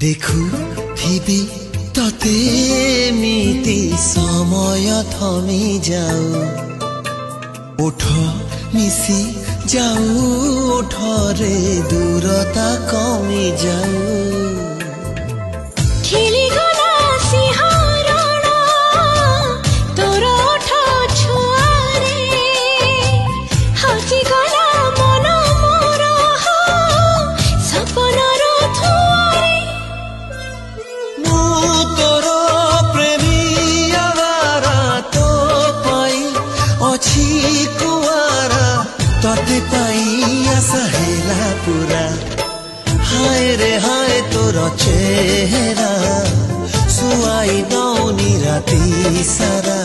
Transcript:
देखु थिबी तते मिति समय थमी जाऊ उठ मिसी जाऊ उठरे दूरता कमी जाऊ तोते पाई आशा हेला पूरा हाय रे हाय तोर चेहरा सुआई दौनी राती सारा।